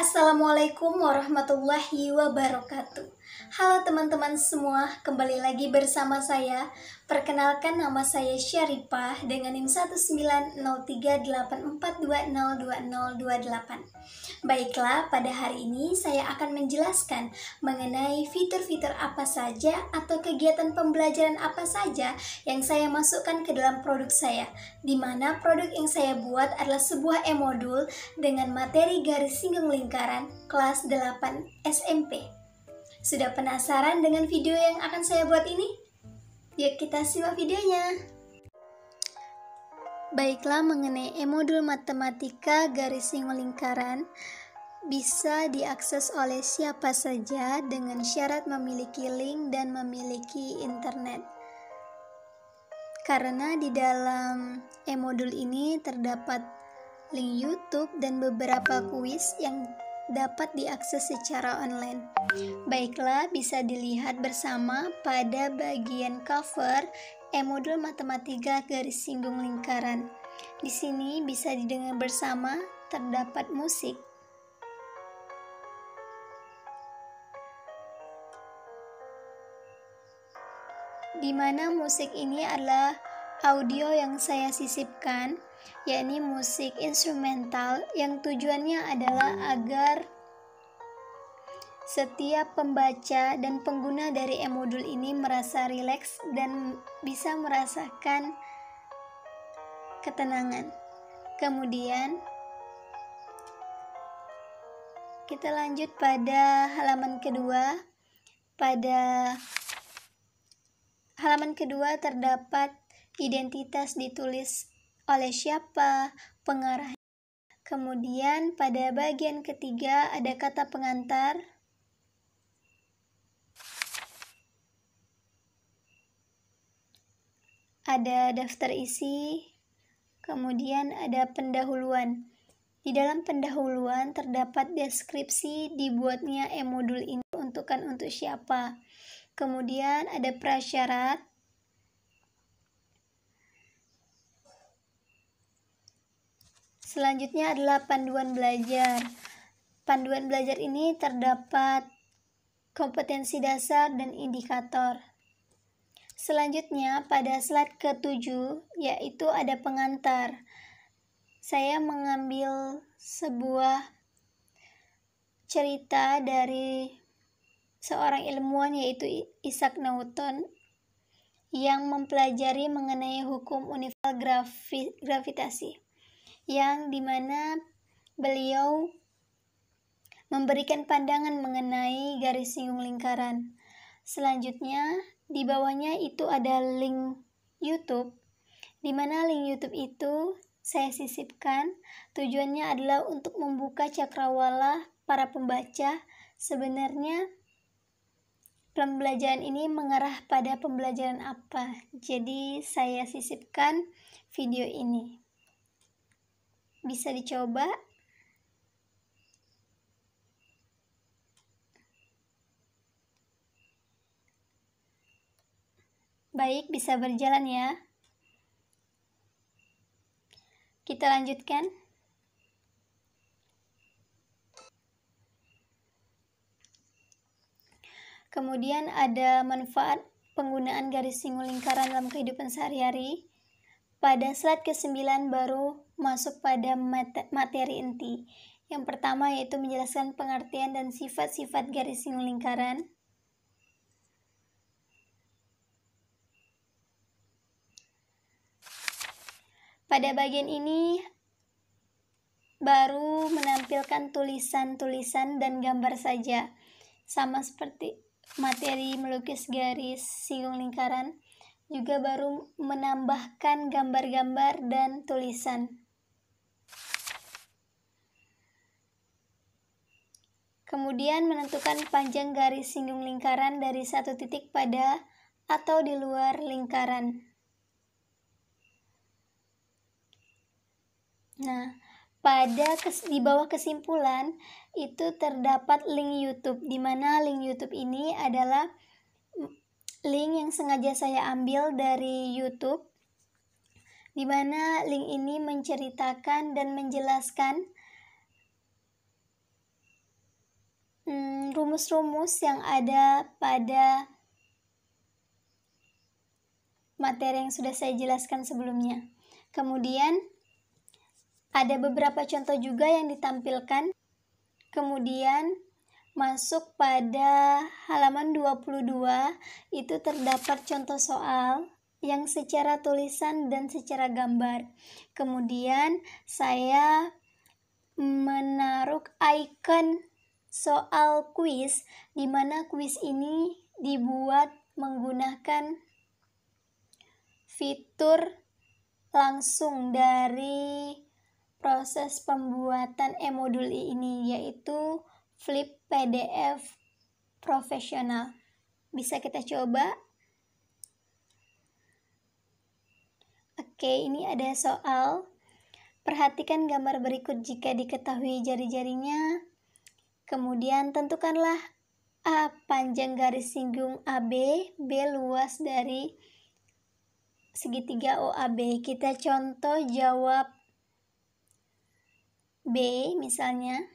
Assalamualaikum warahmatullahi wabarakatuh. Halo teman-teman semua, kembali lagi bersama saya. Perkenalkan, nama saya Syarifah dengan NIM 1903842020028. Baiklah, pada hari ini saya akan menjelaskan mengenai fitur-fitur apa saja atau kegiatan pembelajaran apa saja yang saya masukkan ke dalam produk saya, di mana produk yang saya buat adalah sebuah e-modul dengan materi garis singgung lingkaran kelas 8 SMP. Sudah penasaran dengan video yang akan saya buat ini? Yuk kita simak videonya. Baiklah, mengenai e-modul matematika garis singgung lingkaran bisa diakses oleh siapa saja dengan syarat memiliki link dan memiliki internet. Karena di dalam e-modul ini terdapat link YouTube dan beberapa kuis yang dapat diakses secara online. Baiklah, bisa dilihat bersama pada bagian cover e-modul matematika garis singgung lingkaran. Di sini bisa didengar bersama, terdapat musik. Di mana musik ini adalah audio yang saya sisipkan, yakni musik instrumental yang tujuannya adalah agar setiap pembaca dan pengguna dari e-modul ini merasa rileks dan bisa merasakan ketenangan. Kemudian kita lanjut pada halaman kedua. Pada halaman kedua terdapat identitas ditulis oleh siapa, pengarahnya. Kemudian pada bagian ketiga ada kata pengantar. Ada daftar isi, kemudian ada pendahuluan. Di dalam pendahuluan terdapat deskripsi dibuatnya e-modul ini untuk siapa. Kemudian ada prasyarat. Selanjutnya adalah panduan belajar. Panduan belajar ini terdapat kompetensi dasar dan indikator. Selanjutnya pada slide ke-7 yaitu ada pengantar. Saya mengambil sebuah cerita dari seorang ilmuwan yaitu Isaac Newton yang mempelajari mengenai hukum universal gravitasi, yang dimana beliau memberikan pandangan mengenai garis singgung lingkaran. Selanjutnya di bawahnya itu ada link YouTube, di mana link YouTube itu saya sisipkan. Tujuannya adalah untuk membuka cakrawala para pembaca. Sebenarnya pembelajaran ini mengarah pada pembelajaran apa, jadi saya sisipkan video ini. Bisa dicoba. Baik, bisa berjalan ya. Kita lanjutkan. Kemudian ada manfaat penggunaan garis singgung lingkaran dalam kehidupan sehari-hari. Pada slide ke-9 baru masuk pada materi inti. Yang pertama yaitu menjelaskan pengertian dan sifat-sifat garis singgung lingkaran. Pada bagian ini baru menampilkan tulisan-tulisan dan gambar saja, sama seperti materi melukis garis singgung lingkaran, juga baru menambahkan gambar-gambar dan tulisan. Kemudian menentukan panjang garis singgung lingkaran dari satu titik pada atau di luar lingkaran. Nah, di bawah kesimpulan itu terdapat link YouTube, di mana link YouTube ini adalah link yang sengaja saya ambil dari YouTube, di mana link ini menceritakan dan menjelaskan rumus-rumus yang ada pada materi yang sudah saya jelaskan sebelumnya. Kemudian ada beberapa contoh juga yang ditampilkan. Kemudian masuk pada halaman 22, itu terdapat contoh soal yang secara tulisan dan secara gambar. Kemudian saya menaruh icon soal kuis, di mana kuis ini dibuat menggunakan fitur langsung dari proses pembuatan e-modul ini, yaitu Flip PDF profesional. Bisa kita coba. Oke, ini ada soal. Perhatikan gambar berikut jika diketahui jari-jarinya. Kemudian tentukanlah A panjang garis singgung AB, B luas dari segitiga OAB. Kita contoh jawab B misalnya.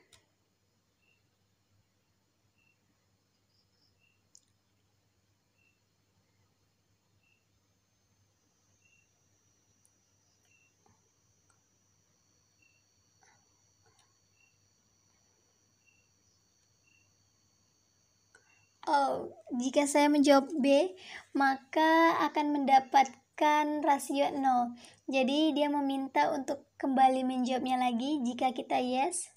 Jika saya menjawab B, maka akan mendapatkan rasio 0. Jadi dia meminta untuk kembali menjawabnya lagi. Jika kita yes,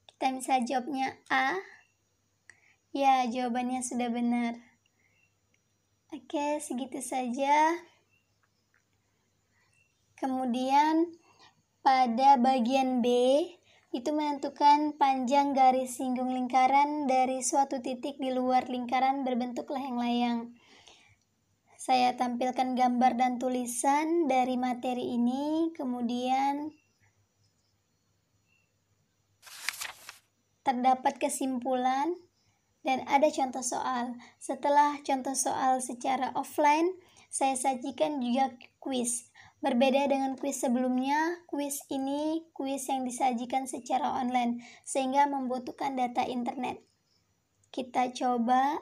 kita bisa jawabnya A. Ya, jawabannya sudah benar. Oke, segitu saja. Kemudian pada bagian B, itu menentukan panjang garis singgung lingkaran dari suatu titik di luar lingkaran berbentuk layang-layang. Saya tampilkan gambar dan tulisan dari materi ini, kemudian terdapat kesimpulan dan ada contoh soal. Setelah contoh soal secara offline, saya sajikan juga kuis. Berbeda dengan kuis sebelumnya, kuis ini kuis yang disajikan secara online, sehingga membutuhkan data internet. Kita coba,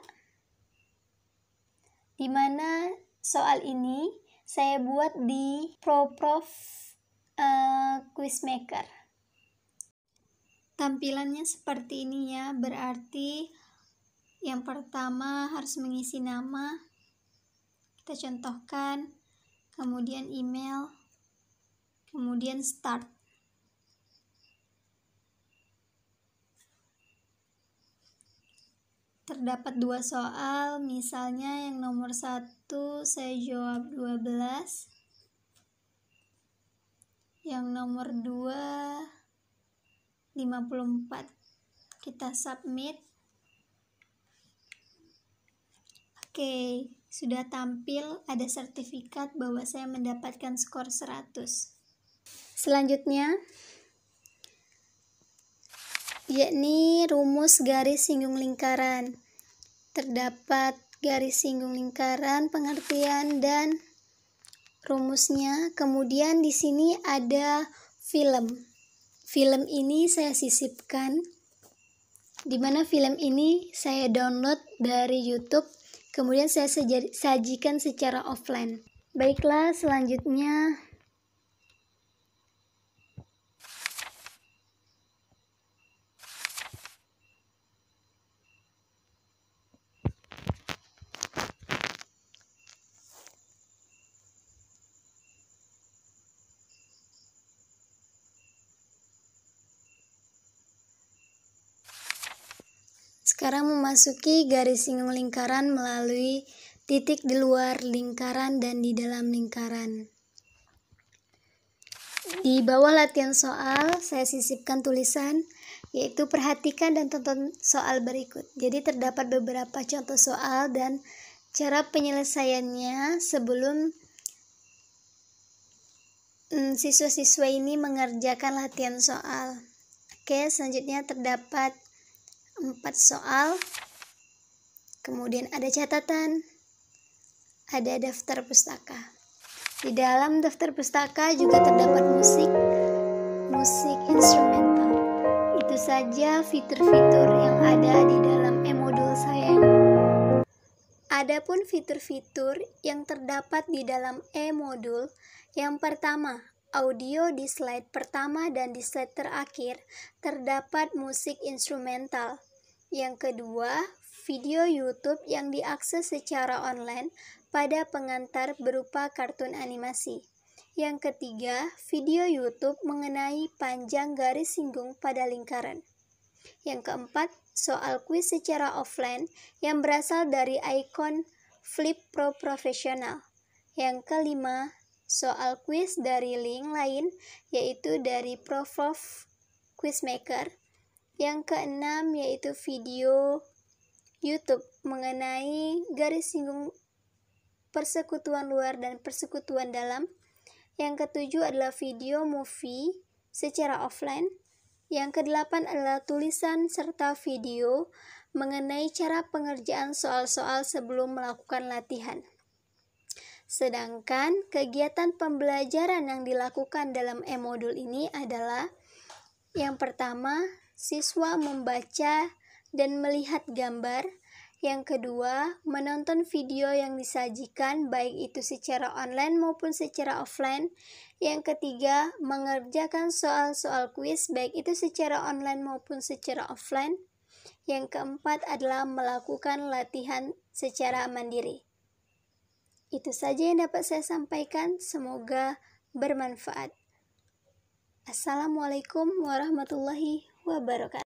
di mana soal ini saya buat di ProProf Quizmaker. Tampilannya seperti ini ya, berarti yang pertama harus mengisi nama, kita contohkan, kemudian email, kemudian start. Terdapat 2 soal, misalnya yang nomor 1 saya jawab 12, yang nomor 2 54. Kita submit. Oke, sudah tampil, ada sertifikat bahwa saya mendapatkan skor 100. Selanjutnya, yakni rumus garis singgung lingkaran. Terdapat garis singgung lingkaran, pengertian dan rumusnya. Kemudian di sini ada film. Film ini saya sisipkan, di mana film ini saya download dari YouTube. Kemudian saya sajikan secara offline. Baiklah, selanjutnya sekarang memasuki garis singgung lingkaran melalui titik di luar lingkaran dan di dalam lingkaran. Di bawah latihan soal, saya sisipkan tulisan, yaitu perhatikan dan tonton soal berikut. Jadi terdapat beberapa contoh soal dan cara penyelesaiannya sebelum siswa-siswa ini mengerjakan latihan soal. Oke, selanjutnya terdapat 4 soal, kemudian ada catatan, ada daftar pustaka. Di dalam daftar pustaka juga terdapat musik instrumental. Itu saja fitur-fitur yang ada di dalam e-modul saya. Adapun fitur-fitur yang terdapat di dalam e-modul, yang pertama, audio di slide pertama dan di slide terakhir terdapat musik instrumental. Yang kedua, video YouTube yang diakses secara online pada pengantar berupa kartun animasi. Yang ketiga, video YouTube mengenai panjang garis singgung pada lingkaran. Yang keempat, soal kuis secara offline yang berasal dari ikon Flip Pro Professional. Yang kelima, soal kuis dari link lain yaitu dari Prof Quizmaker. Yang keenam yaitu video YouTube mengenai garis singgung persekutuan luar dan persekutuan dalam. Yang ketujuh adalah video movie secara offline. Yang kedelapan adalah tulisan serta video mengenai cara pengerjaan soal-soal sebelum melakukan latihan. Sedangkan kegiatan pembelajaran yang dilakukan dalam e-modul ini adalah yang pertama, siswa membaca dan melihat gambar. Yang kedua, menonton video yang disajikan baik itu secara online maupun secara offline. Yang ketiga, mengerjakan soal-soal kuis baik itu secara online maupun secara offline. Yang keempat adalah melakukan latihan secara mandiri. Itu saja yang dapat saya sampaikan, semoga bermanfaat. Assalamualaikum warahmatullahi wabarakatuh.